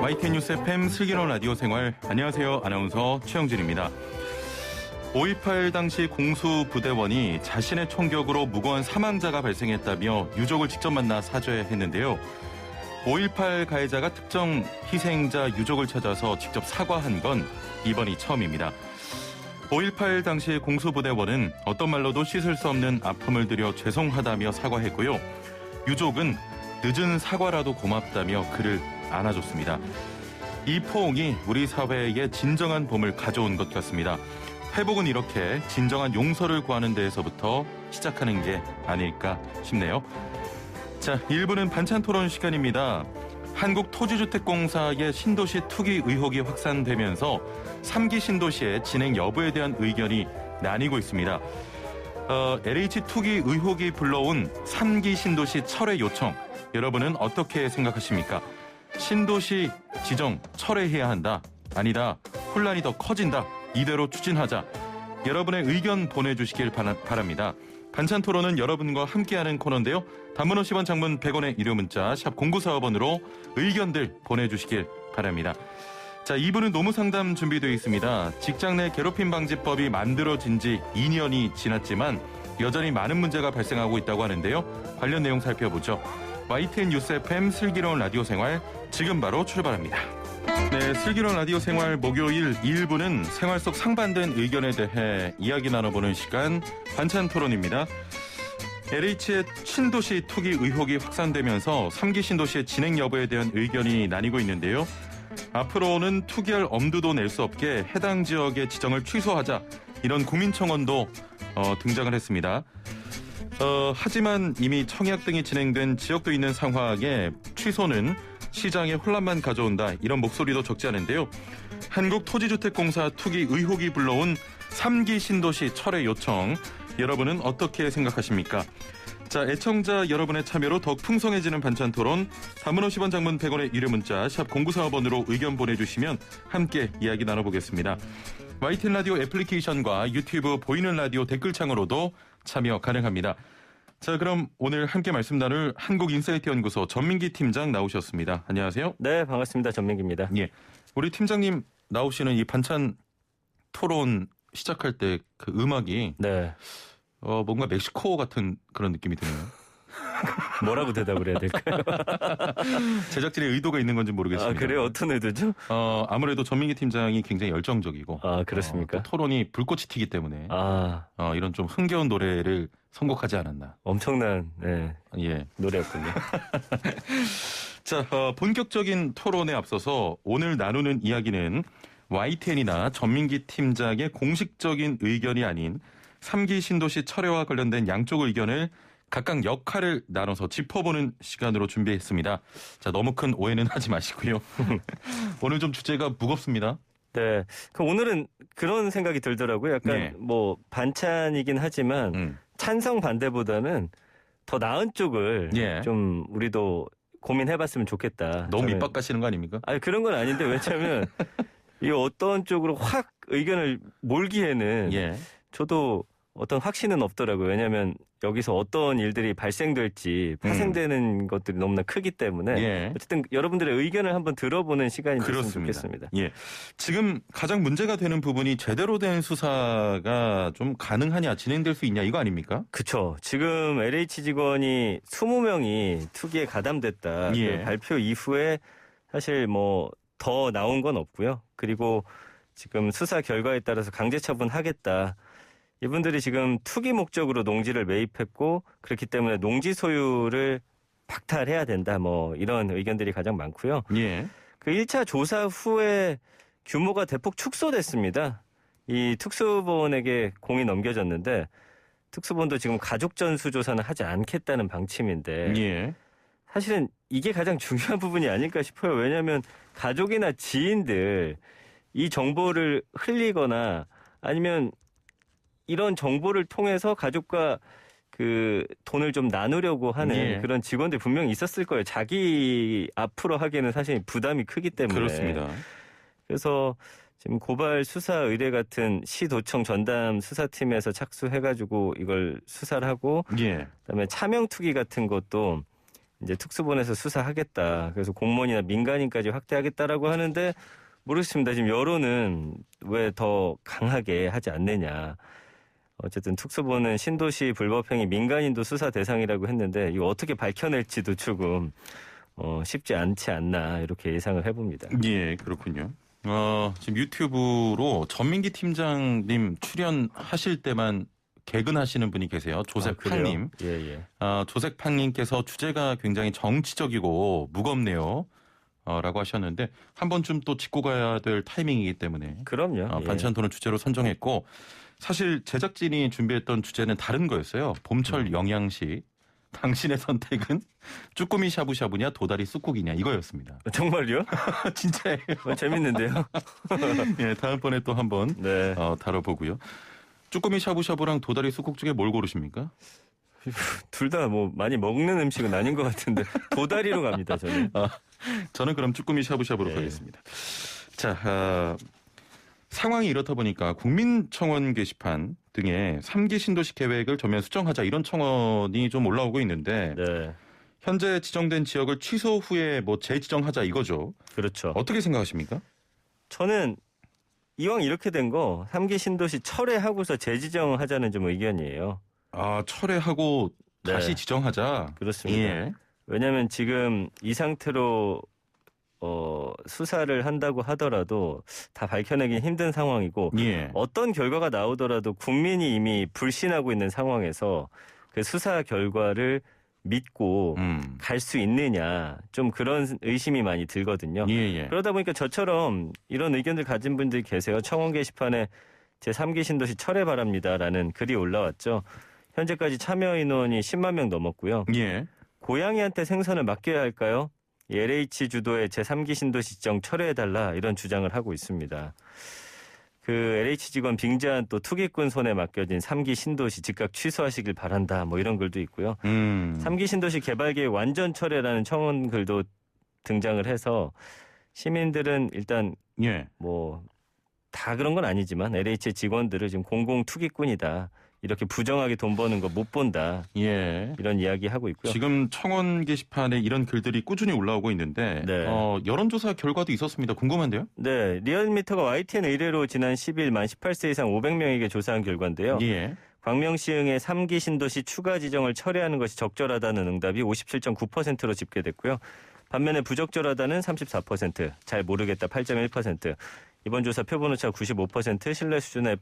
YTN 뉴스 FM 슬기로운 라디오 생활. 안녕하세요. 아나운서 최영진입니다. 5.18 당시 공수부대원이 자신의 총격으로 무고한 사망자가 발생했다며 유족을 직접 만나 사죄했는데요. 5.18 가해자가 특정 희생자 유족을 찾아서 직접 사과한 건 이번이 처음입니다. 5.18 당시 공수부대원은 어떤 말로도 씻을 수 없는 아픔을 들여 죄송하다며 사과했고요. 유족은 늦은 사과라도 고맙다며 그를 안아줬습니다. 이 포옹이 우리 사회에 진정한 봄을 가져온 것 같습니다. 회복은 이렇게 진정한 용서를 구하는 데에서부터 시작하는 게 아닐까 싶네요. 자, 1부는 반찬 토론 시간입니다. 한국토지주택공사의 신도시 투기 의혹이 확산되면서 3기 신도시의 진행 여부에 대한 의견이 나뉘고 있습니다. LH 투기 의혹이 불러온 3기 신도시 철회 요청, 여러분은 어떻게 생각하십니까? 신도시 지정 철회해야 한다. 아니다. 혼란이 더 커진다. 이대로 추진하자. 여러분의 의견 보내주시길 바랍니다. 반찬 토론은 여러분과 함께하는 코너인데요. 단문 50원, 장문 100원의 유료 문자 샵 0945번으로 의견들 보내주시길 바랍니다. 자, 2부는 노무상담 준비되어 있습니다. 직장 내 괴롭힘 방지법이 만들어진 지 2년이 지났지만 여전히 많은 문제가 발생하고 있다고 하는데요. 관련 내용 살펴보죠. YTN 뉴스 FM 슬기로운 라디오 생활 지금 바로 출발합니다. 네, 슬기로운 라디오 생활 목요일 1부는 생활 속 상반된 의견에 대해 이야기 나눠보는 시간 반찬 토론입니다. LH의 신도시 투기 의혹이 확산되면서 3기 신도시의 진행 여부에 대한 의견이 나뉘고 있는데요. 앞으로는 투기할 엄두도 낼 수 없게 해당 지역의 지정을 취소하자, 이런 국민청원도 등장을 했습니다. 하지만 이미 청약 등이 진행된 지역도 있는 상황에 취소는 시장에 혼란만 가져온다, 이런 목소리도 적지 않은데요. 한국토지주택공사 투기 의혹이 불러온 3기 신도시 철회 요청, 여러분은 어떻게 생각하십니까? 자, 애청자 여러분의 참여로 더욱 풍성해지는 반찬 토론, 단문 50원, 장문 100원의 유료 문자 샵 0945번으로 의견 보내주시면 함께 이야기 나눠보겠습니다. YTN 라디오 애플리케이션과 유튜브 보이는 라디오 댓글창으로도 참여 가능합니다. 자, 그럼 오늘 함께 말씀 나눌 한국인사이트연구소 전민기 팀장 나오셨습니다. 안녕하세요. 네, 반갑습니다. 전민기입니다. 예, 우리 팀장님 나오시는 이 반찬 토론 시작할 때 그 음악이 네. 뭔가 멕시코 같은 그런 느낌이 드네요. 뭐라고 대답을 해야 될까요? 제작진의 의도가 있는 건지 모르겠습니다. 아, 그래요? 어떤 의도죠? 아무래도 전민기 팀장이 굉장히 열정적이고. 아, 그렇습니까? 또 토론이 불꽃이 튀기 때문에. 이런 좀 흥겨운 노래를 선곡하지 않았나. 엄청난, 네. 예. 노래였군요. 자, 본격적인 토론에 앞서서 오늘 나누는 이야기는 YTN이나 전민기 팀장의 공식적인 의견이 아닌 3기 신도시 철회와 관련된 양쪽 의견을 각각 역할을 나눠서 짚어보는 시간으로 준비했습니다. 자, 너무 큰 오해는 하지 마시고요. 오늘 좀 주제가 무겁습니다. 네. 오늘은 그런 생각이 들더라고요. 약간 네. 뭐 반찬이긴 하지만 찬성 반대보다는 더 나은 쪽을 예. 좀 우리도 고민해봤으면 좋겠다. 너무 밑밥 가시는 거 아닙니까? 아니, 그런 건 아닌데, 왜냐하면 이 어떤 쪽으로 확 의견을 몰기에는 예. 저도 어떤 확신은 없더라고요. 왜냐하면 여기서 어떤 일들이 발생될지 파생되는 것들이 너무나 크기 때문에 예. 어쨌든 여러분들의 의견을 한번 들어보는 시간이 됐으면 그렇습니다. 좋겠습니다. 예. 지금 가장 문제가 되는 부분이 제대로 된 수사가 좀 가능하냐, 진행될 수 있냐, 이거 아닙니까? 그렇죠. 지금 LH 직원이 20명이 투기에 가담됐다. 예. 그 발표 이후에 사실 뭐 더 나온 건 없고요. 그리고 지금 수사 결과에 따라서 강제 처분하겠다. 이분들이 지금 투기 목적으로 농지를 매입했고 그렇기 때문에 농지 소유를 박탈해야 된다. 뭐 이런 의견들이 가장 많고요. 예. 그 1차 조사 후에 규모가 대폭 축소됐습니다. 이 특수본에게 공이 넘겨졌는데 특수본도 지금 가족 전수 조사는 하지 않겠다는 방침인데 예. 사실은 이게 가장 중요한 부분이 아닐까 싶어요. 왜냐하면 가족이나 지인들 이 정보를 흘리거나 아니면 이런 정보를 통해서 가족과 그 돈을 좀 나누려고 하는 예. 그런 직원들이 분명히 있었을 거예요. 자기 앞으로 하기에는 사실 부담이 크기 때문에. 그렇습니다. 그래서 지금 고발 수사 의뢰 같은 시도청 전담 수사팀에서 착수해가지고 이걸 수사를 하고 예. 그다음에 차명 투기 같은 것도 이제 특수본에서 수사하겠다. 그래서 공무원이나 민간인까지 확대하겠다라고 하는데 모르겠습니다. 지금 여론은 왜 더 강하게 하지 않느냐. 어쨌든 특수본은 신도시 불법행위 민간인도 수사 대상이라고 했는데 이거 어떻게 밝혀낼지도 조금 쉽지 않지 않나 이렇게 예상을 해봅니다. 예, 그렇군요. 지금 유튜브로 전민기 팀장님 출연하실 때만 개근하시는 분이 계세요. 조셉 팡님. 예. 조셉 팡님께서 주제가 굉장히 정치적이고 무겁네요. 라고 하셨는데 한 번쯤 또 짚고 가야 될 타이밍이기 때문에 그럼요. 반찬토론 주제로 선정했고 사실 제작진이 준비했던 주제는 다른 거였어요. 봄철 영양식. 당신의 선택은 쭈꾸미 샤브샤브냐 도다리 쑥국이냐 이거였습니다. 정말요? 진짜예요. 재밌는데요. 예, 다음번에 또 한번 네. 다뤄보고요. 쭈꾸미 샤브샤브랑 도다리 쑥국 중에 뭘 고르십니까? 둘 다 뭐 많이 먹는 음식은 아닌 것 같은데 도다리로 갑니다. 저는. 저는 그럼 쭈꾸미 샤브샤브로 네. 가겠습니다. 자, 상황이 이렇다 보니까 국민청원 게시판 등에 3기 신도시 계획을 전면 수정하자 이런 청원이 좀 올라오고 있는데 네. 현재 지정된 지역을 취소 후에 뭐 재지정하자 이거죠. 그렇죠. 어떻게 생각하십니까? 저는 이왕 이렇게 된 거 3기 신도시 철회하고서 재지정하자는 좀 의견이에요. 철회하고 네. 다시 지정하자. 그렇습니다. 예. 왜냐하면 지금 이 상태로 수사를 한다고 하더라도 다 밝혀내기 힘든 상황이고 예. 어떤 결과가 나오더라도 국민이 이미 불신하고 있는 상황에서 그 수사 결과를 믿고 갈 수 있느냐 좀 그런 의심이 많이 들거든요. 예. 그러다 보니까 저처럼 이런 의견들 가진 분들이 계세요. 청원 게시판에 제3기 신도시 철회 바랍니다라는 글이 올라왔죠. 현재까지 참여 인원이 10만 명 넘었고요. 예. 고양이한테 생선을 맡겨야 할까요? LH 주도의 제3기 신도시 지정 철회해달라 이런 주장을 하고 있습니다. 그 LH 직원 빙자한 또 투기꾼 손에 맡겨진 3기 신도시 즉각 취소하시길 바란다 뭐 이런 글도 있고요. 3기 신도시 개발계획 완전 철회라는 청원 글도 등장을 해서 시민들은 일단 예. 뭐 다 그런 건 아니지만 LH 직원들을 지금 공공 투기꾼이다. 이렇게 부정하게 돈 버는 거 못 본다. 예. 이런 이야기 하고 있고요. 지금 청원 게시판에 이런 글들이 꾸준히 올라오고 있는데 네. 여론조사 결과도 있었습니다. 궁금한데요? 네, 리얼미터가 YTN 의뢰로 지난 10일 만 18세 이상 500명에게 조사한 결과인데요. 예. 광명시흥의 3기 신도시 추가 지정을 철회하는 것이 적절하다는 응답이 57.9%로 집계됐고요. 반면에 부적절하다는 34%, 잘 모르겠다 8.1%, 이번 조사 표본오차 95%, 신뢰 수준의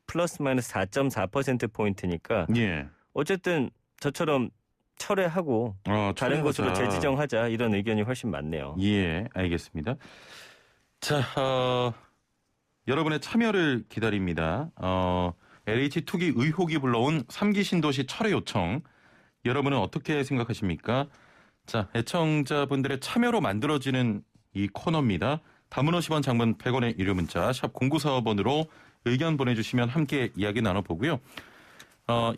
플러스 마이너스 4.4%포인트니까 예. 어쨌든 저처럼 철회하고 다른 곳으로 재지정하자 이런 의견이 훨씬 많네요. 예, 알겠습니다. 자, 여러분의 참여를 기다립니다. LH 투기 의혹이 불러온 3기 신도시 철회 요청. 여러분은 어떻게 생각하십니까? 자, 애청자분들의 참여로 만들어지는 이 코너입니다. 단문 50원, 장문 100원의 유료 문자 샵 0945번으로 의견 보내주시면 함께 이야기 나눠보고요.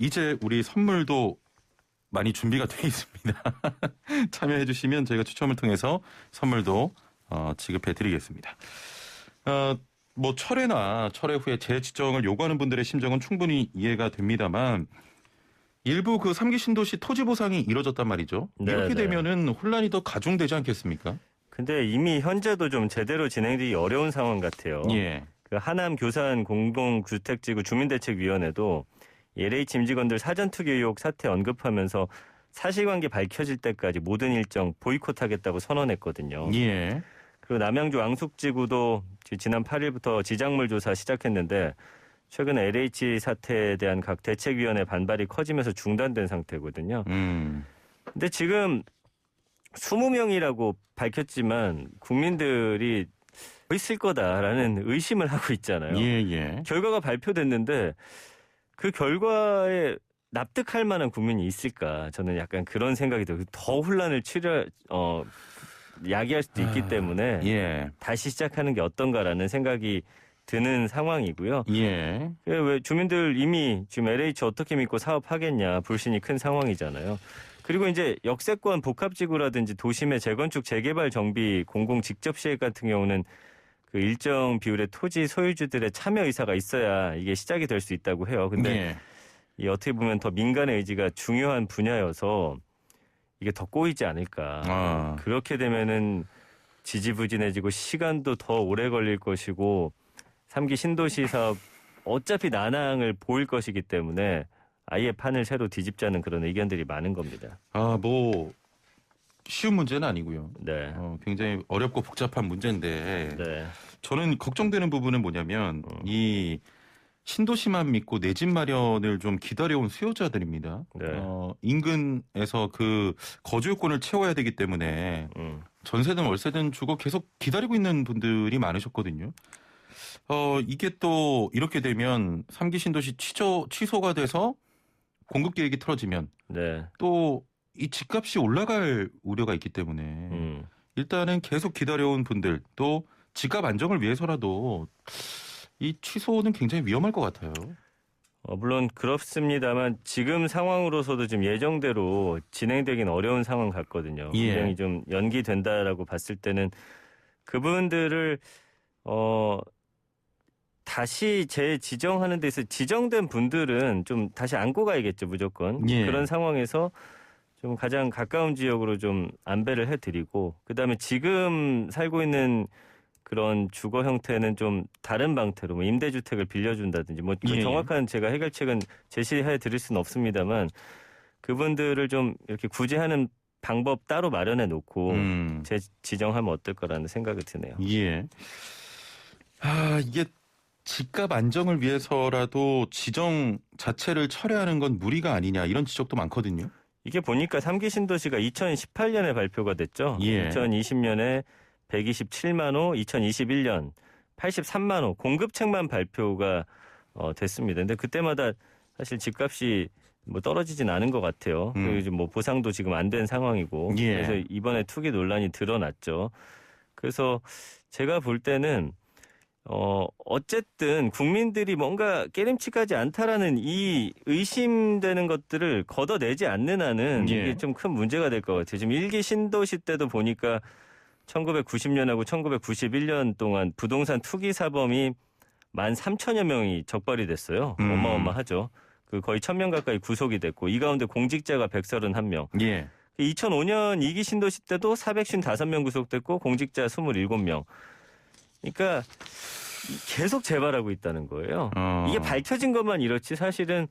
이제 우리 선물도 많이 준비가 되어 있습니다. 참여해주시면 저희가 추첨을 통해서 선물도 지급해드리겠습니다. 뭐 철회나 철회 후에 재지정을 요구하는 분들의 심정은 충분히 이해가 됩니다만 일부 그 3기 신도시 토지 보상이 이뤄졌단 말이죠. 이렇게 되면은 혼란이 더 가중되지 않겠습니까? 근데 이미 현재도 좀 제대로 진행되기 어려운 상황 같아요. 예. 그 하남 교산 공동주택지구 주민대책위원회도 LH 임직원들 사전투기 의혹 사태 언급하면서 사실관계 밝혀질 때까지 모든 일정 보이콧하겠다고 선언했거든요. 예. 그리고 남양주 왕숙지구도 지난 8일부터 지작물 조사 시작했는데 최근 LH 사태에 대한 각 대책위원회 반발이 커지면서 중단된 상태거든요. 근데 지금 20명이라고 밝혔지만 국민들이 있을 거다라는 의심을 하고 있잖아요. 예. 결과가 발표됐는데 그 결과에 납득할 만한 국민이 있을까? 저는 약간 그런 생각이 들어요. 더 혼란을 야기할 수도 있기 때문에 예. 다시 시작하는 게 어떤가라는 생각이 드는 상황이고요. 예. 왜 주민들 이미 지금 LH 어떻게 믿고 사업하겠냐 불신이 큰 상황이잖아요. 그리고 이제 역세권 복합지구라든지 도심의 재건축 재개발 정비 공공 직접 시행 같은 경우는 그 일정 비율의 토지 소유주들의 참여 의사가 있어야 이게 시작이 될 수 있다고 해요. 근데 이 어떻게 보면 더 민간의 의지가 중요한 분야여서 이게 더 꼬이지 않을까. 그렇게 되면은 지지부진해지고 시간도 더 오래 걸릴 것이고 3기 신도시 사업 어차피 난항을 보일 것이기 때문에 아예 판을 새로 뒤집자는 그런 의견들이 많은 겁니다. 뭐 쉬운 문제는 아니고요. 네. 굉장히 어렵고 복잡한 문제인데 네. 저는 걱정되는 부분은 뭐냐면 이 신도시만 믿고 내 집 마련을 좀 기다려온 수요자들입니다. 네. 인근에서 그 거주요건을 채워야 되기 때문에 전세든 월세든 주고 계속 기다리고 있는 분들이 많으셨거든요. 이게 또 이렇게 되면 3기 신도시 취소가 돼서 공급 계획이 틀어지면 네. 또 이 집값이 올라갈 우려가 있기 때문에 일단은 계속 기다려온 분들 또 집값 안정을 위해서라도 이 취소는 굉장히 위험할 것 같아요. 물론 그렇습니다만 지금 상황으로서도 지금 예정대로 진행되긴 어려운 상황 같거든요. 예. 굉장히 좀 연기된다라고 봤을 때는 그분들을 다시 재지정하는 데서 지정된 분들은 좀 다시 안고 가야겠죠, 무조건. 예. 그런 상황에서 좀 가장 가까운 지역으로 좀 안배를 해드리고 그다음에 지금 살고 있는 그런 주거 형태는 좀 다른 방태로 뭐 임대주택을 빌려준다든지 뭐 예. 정확한 제가 해결책은 제시해 드릴 수는 없습니다만 그분들을 좀 이렇게 구제하는 방법 따로 마련해 놓고 재지정하면 어떨 거라는 생각이 드네요. 예. 이게 집값 안정을 위해서라도 지정 자체를 철회하는 건 무리가 아니냐 이런 지적도 많거든요. 이게 보니까 3기 신도시가 2018년에 발표가 됐죠. 예. 2020년에 127만 호, 2021년 83만 호 공급책만 발표가 됐습니다. 근데 그때마다 사실 집값이 뭐 떨어지진 않은 것 같아요. 그리고 뭐 보상도 지금 안 된 상황이고. 예. 그래서 이번에 투기 논란이 드러났죠. 그래서 제가 볼 때는 어쨌든 국민들이 뭔가 깨림칙하지 않다라는 이 의심되는 것들을 걷어내지 않는 한은 예. 이게 좀 큰 문제가 될 것 같아요. 지금 1기 신도시 때도 보니까 1990년하고 1991년 동안 부동산 투기 사범이 13,000여 명이 적발이 됐어요. 어마어마하죠. 그 거의 1,000명 가까이 구속이 됐고 이 가운데 공직자가 131명. 예. 2005년 2기 신도시 때도 455명 구속됐고 공직자 27명. 그러니까 계속 재발하고 있다는 거예요. 이게 밝혀진 것만 이렇지 사실은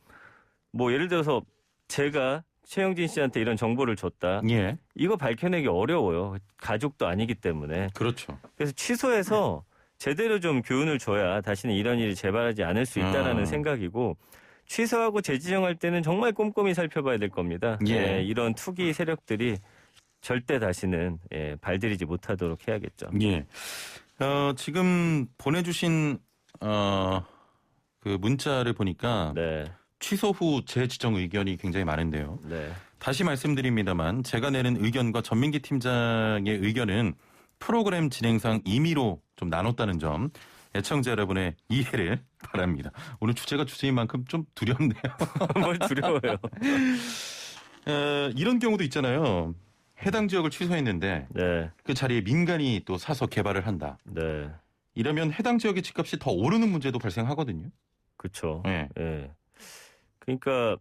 뭐 예를 들어서 제가 최영진 씨한테 이런 정보를 줬다. 예. 이거 밝혀내기 어려워요. 가족도 아니기 때문에. 그렇죠. 그래서 취소해서 제대로 좀 교훈을 줘야 다시는 이런 일이 재발하지 않을 수 있다라는 생각이고 취소하고 재지정할 때는 정말 꼼꼼히 살펴봐야 될 겁니다. 예. 이런 투기 세력들이 절대 다시는 발들이지 못하도록 해야겠죠. 예. 지금 보내주신 그 문자를 보니까 네. 취소 후 재지정 의견이 굉장히 많은데요. 네. 다시 말씀드립니다만 제가 내는 의견과 전민기 팀장의 의견은 프로그램 진행상 임의로 좀 나눴다는 점 애청자 여러분의 이해를 바랍니다. 오늘 주제가 주제인 만큼 좀 두렵네요. 뭘 두려워요. 이런 경우도 있잖아요. 해당 지역을 취소했는데 네. 그 자리에 민간이 또 사서 개발을 한다. 네. 이러면 해당 지역의 집값이 더 오르는 문제도 발생하거든요. 그렇죠. 네. 예. 그러니까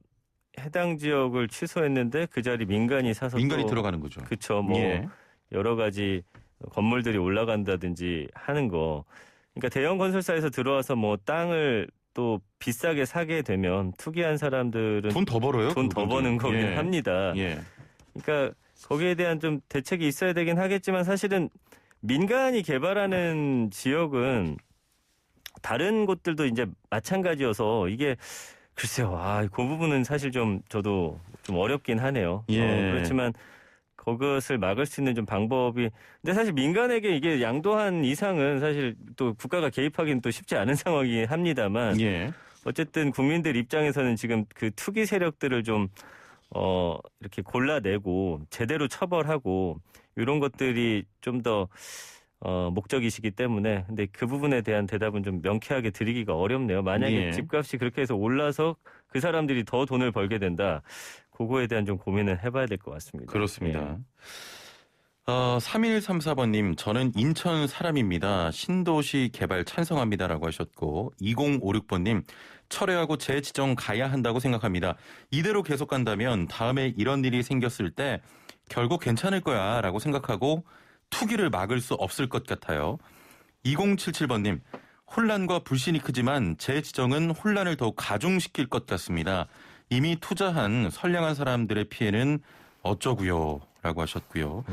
해당 지역을 취소했는데 그 자리 민간이 사서 민간이 들어가는 거죠. 그렇죠. 뭐 예. 여러 가지 건물들이 올라간다든지 하는 거. 그러니까 대형 건설사에서 들어와서 뭐 땅을 또 비싸게 사게 되면 투기한 사람들은 돈 더 벌어요. 돈 더 버는 거긴 예. 합니다. 예. 그러니까 거기에 대한 좀 대책이 있어야 되긴 하겠지만 사실은 민간이 개발하는 지역은 다른 곳들도 이제 마찬가지여서 이게 글쎄요. 그 부분은 사실 좀 저도 좀 어렵긴 하네요. 예. 그렇지만 그것을 막을 수 있는 좀 방법이 근데 사실 민간에게 이게 양도한 이상은 사실 또 국가가 개입하기는 또 쉽지 않은 상황이긴 합니다만 예. 어쨌든 국민들 입장에서는 지금 그 투기 세력들을 좀 이렇게 골라내고 제대로 처벌하고 이런 것들이 좀 더 목적이시기 때문에 근데 그 부분에 대한 대답은 좀 명쾌하게 드리기가 어렵네요. 만약에 예. 집값이 그렇게 해서 올라서 그 사람들이 더 돈을 벌게 된다. 그거에 대한 좀 고민을 해봐야 될 것 같습니다. 그렇습니다. 3134번님, 저는 인천 사람입니다. 신도시 개발 찬성합니다라고 하셨고, 2056번님, 철회하고 재지정 가야 한다고 생각합니다. 이대로 계속 간다면 다음에 이런 일이 생겼을 때 결국 괜찮을 거야 라고 생각하고 투기를 막을 수 없을 것 같아요. 2077번님, 혼란과 불신이 크지만 제 지정은 혼란을 더욱 가중시킬 것 같습니다. 이미 투자한 선량한 사람들의 피해는 어쩌고요 라고 하셨고요.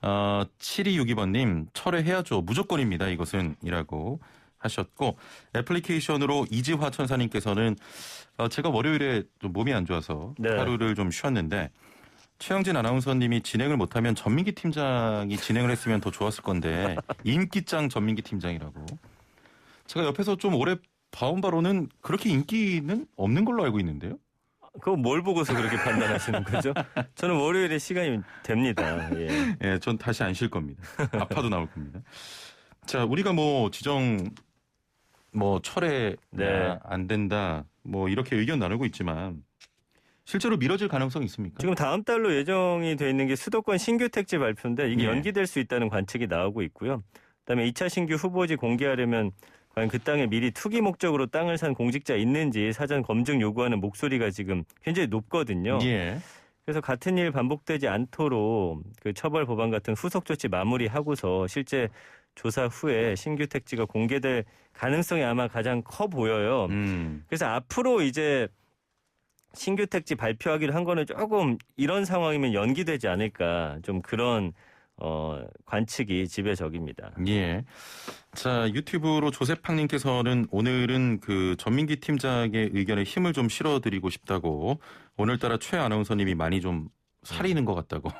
7262번님, 철회해야죠. 무조건입니다. 이것은 이라고 하셨고, 애플리케이션으로 이지화 천사님께서는 제가 월요일에 좀 몸이 안 좋아서 네. 하루를 좀 쉬었는데 최영진 아나운서님이 진행을 못하면 전민기 팀장이 진행을 했으면 더 좋았을 건데 인기짱 전민기 팀장이라고. 제가 옆에서 좀 오래 봐온 바로는 그렇게 인기는 없는 걸로 알고 있는데요. 그거 뭘 보고서 그렇게 판단하시는 거죠? 저는 월요일에 시간이 됩니다. 예. 예, 전 다시 안 쉴 겁니다. 아파도 나올 겁니다. 자, 우리가 뭐 지정 철회 네. 안 된다 뭐 이렇게 의견 나누고 있지만 실제로 미뤄질 가능성이 있습니까? 지금 다음 달로 예정이 돼 있는 게 수도권 신규 택지 발표인데 이게 예. 연기될 수 있다는 관측이 나오고 있고요. 그다음에 2차 신규 후보지 공개하려면 과연 그 땅에 미리 투기 목적으로 땅을 산 공직자 있는지 사전 검증 요구하는 목소리가 지금 굉장히 높거든요. 예. 그래서 같은 일 반복되지 않도록 그 처벌 법안 같은 후속 조치 마무리하고서 실제 조사 후에 신규 택지가 공개될 가능성이 아마 가장 커 보여요. 그래서 앞으로 이제 신규 택지 발표하기로 한 거는 조금 이런 상황이면 연기되지 않을까 좀 그런 관측이 지배적입니다. 예. 자, 유튜브로 조세팡님께서는 오늘은 그 전민기 팀장의 의견에 힘을 좀 실어드리고 싶다고 오늘따라 최 아나운서님이 많이 좀 사리는 것 같다고.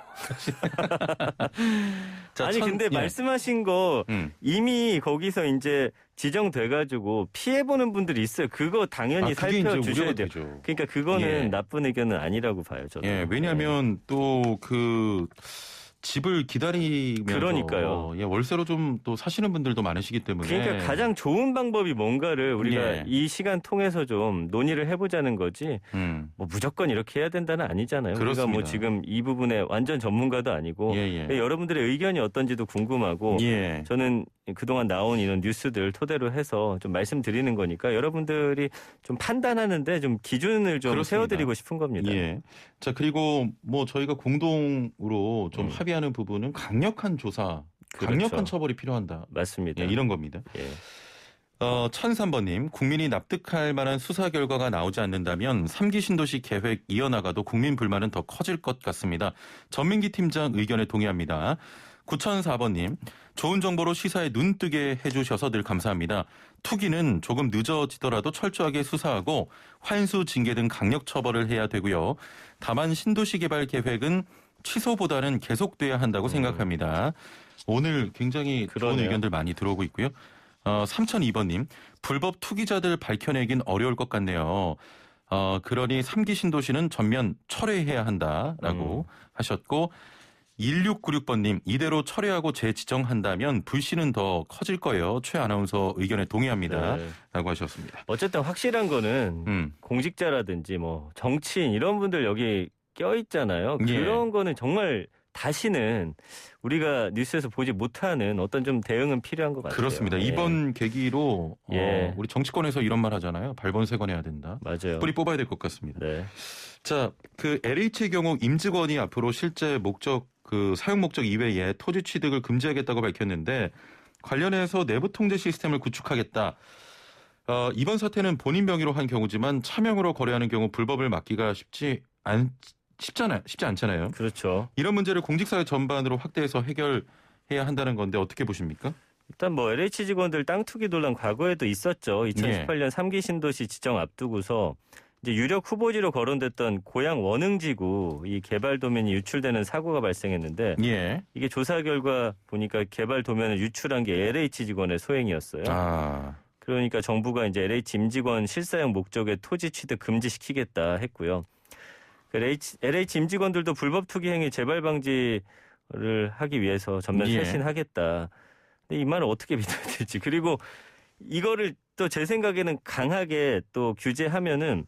자, 아니 근데 말씀하신 거 이미 거기서 이제 지정돼가지고 피해보는 분들이 있어요. 그거 당연히 살펴주셔야 돼요. 되죠. 그러니까 그거는 예. 나쁜 의견은 아니라고 봐요. 저는. 예, 왜냐하면 또 그 집을 기다리면서 그러니까요. 예, 월세로 좀 또 사시는 분들도 많으시기 때문에 그러니까 가장 좋은 방법이 뭔가를 우리가 예. 이 시간 통해서 좀 논의를 해보자는 거지. 뭐 무조건 이렇게 해야 된다는 아니잖아요. 그렇습니다. 우리가 뭐 지금 이 부분에 완전 전문가도 아니고 예, 예. 여러분들의 의견이 어떤지도 궁금하고 예. 저는 그동안 나온 이런 뉴스들 토대로 해서 좀 말씀드리는 거니까 여러분들이 좀 판단하는데 좀 기준을 좀 그렇습니다. 세워드리고 싶은 겁니다. 예. 자, 그리고 뭐 저희가 공동으로 좀 합의하는 부분은 강력한 조사, 강력한 그렇죠. 처벌이 필요한다. 맞습니다. 예, 이런 겁니다. 예. 1003번님, 국민이 납득할 만한 수사 결과가 나오지 않는다면 3기 신도시 계획 이어나가도 국민 불만은 더 커질 것 같습니다. 전민기 팀장 의견에 동의합니다. 9004번님, 좋은 정보로 시사에 눈뜨게 해주셔서 늘 감사합니다. 투기는 조금 늦어지더라도 철저하게 수사하고 환수 징계 등 강력 처벌을 해야 되고요. 다만 신도시 개발 계획은 취소보다는 계속돼야 한다고 생각합니다. 오늘 굉장히 그러네요. 좋은 의견들 많이 들어오고 있고요. 3002번님, 불법 투기자들 밝혀내긴 어려울 것 같네요. 그러니 3기 신도시는 전면 철회해야 한다라고 하셨고, 1696번님, 이대로 철회하고 재지정한다면 불씨는 더 커질 거예요. 최 아나운서 의견에 동의합니다. 네. 라고 하셨습니다. 어쨌든 확실한 거는 공직자라든지 뭐 정치인 이런 분들 여기 껴있잖아요. 예. 그런 거는 정말 다시는 우리가 뉴스에서 보지 못하는 어떤 좀 대응은 필요한 것 같아요. 그렇습니다. 예. 이번 계기로 예. 우리 정치권에서 이런 말 하잖아요. 발본색원해야 된다. 맞아요. 뿌리 뽑아야 될 것 같습니다. 네. 자, 그 LH의 경우 임직원이 앞으로 실제 목적 그 사용 목적 이외에 토지 취득을 금지하겠다고 밝혔는데 관련해서 내부 통제 시스템을 구축하겠다. 이번 사태는 본인 명의로 한 경우지만 차명으로 거래하는 경우 불법을 막기가 쉽지 않잖아요. 그렇죠. 이런 문제를 공직사회 전반으로 확대해서 해결해야 한다는 건데 어떻게 보십니까? 일단 뭐 LH 직원들 땅 투기 논란 과거에도 있었죠. 2018년 3기 신도시 지정 앞두고서 이제 유력 후보지로 거론됐던 고양 원흥지구 이 개발 도면이 유출되는 사고가 발생했는데 예. 이게 조사 결과 보니까 개발 도면을 유출한 게 LH 직원의 소행이었어요. 그러니까 정부가 이제 LH 임직원 실사용 목적의 토지 취득 금지시키겠다 했고요. LH 임직원들도 불법 투기 행위 재발 방지를 하기 위해서 전면 예. 쇄신하겠다. 근데 이 말을 어떻게 믿어야 될지. 그리고 이거를 또 제 생각에는 강하게 또 규제하면은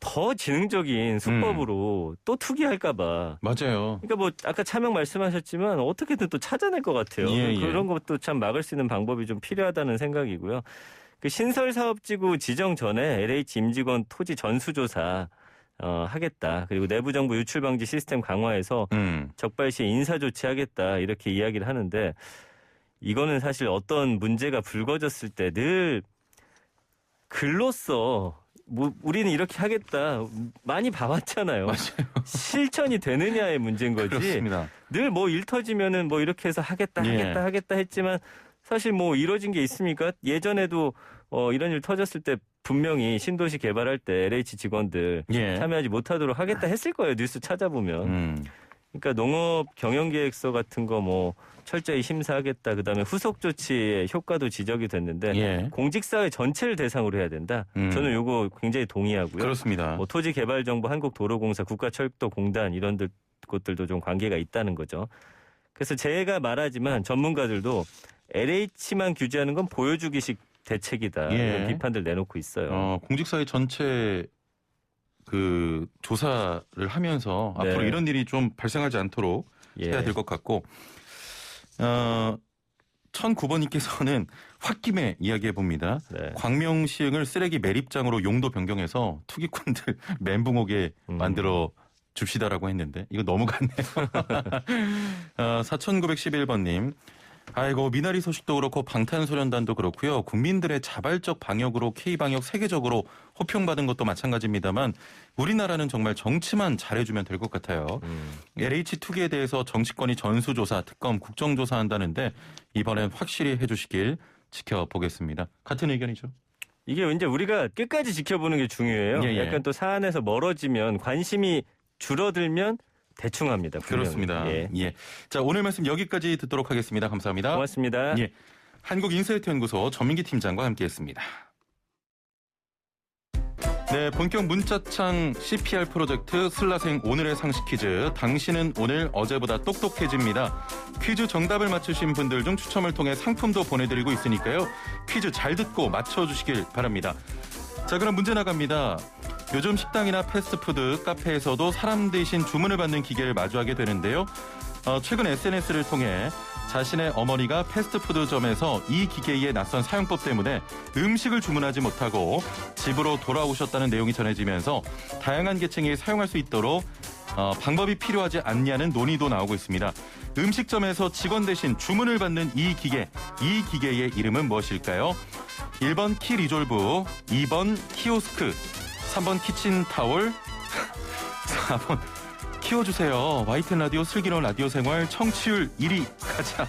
더 지능적인 수법으로 또 투기할까 봐. 맞아요. 그러니까 뭐 아까 차명 말씀하셨지만 어떻게든 또 찾아낼 것 같아요. 예, 예. 그런 것도 참 막을 수 있는 방법이 좀 필요하다는 생각이고요. 그 신설사업지구 지정 전에 LH 임직원 토지 전수조사 하겠다. 그리고 내부 정보 유출 방지 시스템 강화해서 적발 시에 인사 조치하겠다. 이렇게 이야기를 하는데 이거는 사실 어떤 문제가 불거졌을 때 늘 글로써 우리는 이렇게 하겠다. 많이 봐왔잖아요. 맞아요. 실천이 되느냐의 문제인 거지. 그렇습니다. 늘 뭐 일 터지면은 뭐 이렇게 해서 하겠다 했지만 사실 뭐 이뤄진 게 있습니까? 예전에도 이런 일 터졌을 때 분명히 신도시 개발할 때 LH 직원들 참여하지 못하도록 하겠다 했을 거예요. 뉴스 찾아보면. 그러니까 농업 경영계획서 같은 거 뭐 철저히 심사하겠다. 그다음에 후속 조치의 효과도 지적이 됐는데 공직사회 전체를 대상으로 해야 된다. 저는 이거 굉장히 동의하고요. 그렇습니다. 뭐 토지개발정보, 한국도로공사, 국가철도공단 이런 곳들도 좀 관계가 있다는 거죠. 그래서 제가 말하지만 전문가들도 LH만 규제하는 건 보여주기식 대책이다. 이런 비판들 내놓고 있어요. 공직사회 전체 그 조사를 하면서 앞으로 이런 일이 좀 발생하지 않도록 해야 될 것 같고 1009번님께서는 홧김에 이야기해 봅니다. 광명 시흥을 쓰레기 매립장으로 용도 변경해서 투기꾼들 멘붕 오게 만들어 줍시다라고 했는데 이거 너무 같네요. 4911번님. 아이고 미나리 소식도 그렇고 방탄소년단도 그렇고요. 국민들의 자발적 방역으로 K방역 세계적으로 호평받은 것도 마찬가지입니다만 우리나라는 정말 정치만 잘해주면 될 것 같아요. LH 투기에 대해서 정치권이 전수조사, 특검, 국정조사한다는데 이번엔 확실히 해주시길 지켜보겠습니다. 같은 의견이죠? 이게 이제 우리가 끝까지 지켜보는 게 중요해요. 약간 또 사안에서 멀어지면 관심이 줄어들면 대충 합니다. 분명히. 그렇습니다. 자, 오늘 말씀 여기까지 듣도록 하겠습니다. 감사합니다. 고맙습니다. 한국인사이트연구소 전민기 팀장과 함께했습니다. 네, 본격 문자창 CPR 프로젝트 슬라생 오늘의 상식 퀴즈. 당신은 오늘 어제보다 똑똑해집니다. 퀴즈 정답을 맞추신 분들 중 추첨을 통해 상품도 보내드리고 있으니까요. 퀴즈 잘 듣고 맞춰주시길 바랍니다. 자, 그럼 문제 나갑니다. 요즘 식당이나 패스트푸드, 카페에서도 사람 대신 주문을 받는 기계를 마주하게 되는데요. 최근 SNS를 통해 자신의 어머니가 패스트푸드점에서 이 기계의 낯선 사용법 때문에 음식을 주문하지 못하고 집으로 돌아오셨다는 내용이 전해지면서 다양한 계층이 사용할 수 있도록 방법이 필요하지 않냐는 논의도 나오고 있습니다. 음식점에서 직원 대신 주문을 받는 이 기계의 이름은 무엇일까요? 1번 키 리졸브, 2번 키오스크, 3번 키친타올, 4번 키워주세요. YTN 라디오 슬기로운 라디오 생활 청취율 1위 가자.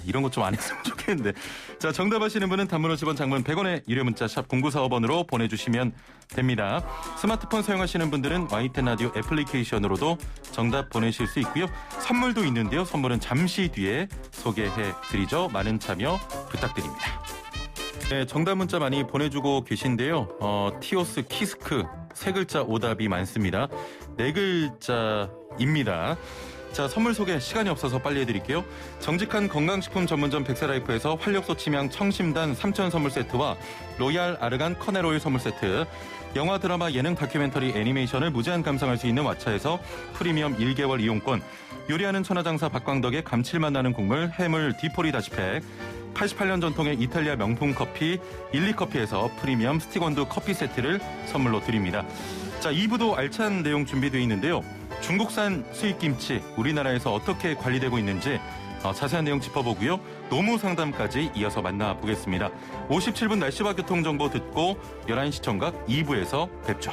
이런 것 좀 안 했으면 좋겠는데. 자, 정답하시는 분은 단문 50원, 장문 100원의 유료 문자 샵 0945번으로 보내주시면 됩니다. 스마트폰 사용하시는 분들은 YTN 라디오 애플리케이션으로도 정답 보내실 수 있고요. 선물도 있는데요. 선물은 잠시 뒤에 소개해드리죠. 많은 참여 부탁드립니다. 네, 정답 문자 많이 보내주고 계신데요. 티오스, 키스크 세 글자 오답이 많습니다. 네 글자입니다. 자, 선물 소개 시간이 없어서 빨리 해드릴게요. 정직한 건강식품 전문점 백세라이프에서 활력소 침향 청심단 3천 선물 세트와 로얄 아르간 커넬오일 선물 세트, 영화, 드라마, 예능, 다큐멘터리, 애니메이션을 무제한 감상할 수 있는 왓챠에서 프리미엄 1개월 이용권, 요리하는 천하장사 박광덕의 감칠맛 나는 국물 해물 디포리 다시팩, 88년 전통의 이탈리아 명품 커피 일리커피에서 프리미엄 스틱원두 커피 세트를 선물로 드립니다. 자, 2부도 알찬 내용 준비되어 있는데요. 중국산 수입김치 우리나라에서 어떻게 관리되고 있는지 자세한 내용 짚어보고요. 노무 상담까지 이어서 만나보겠습니다. 57분 날씨와 교통정보 듣고 11시 청각 2부에서 뵙죠.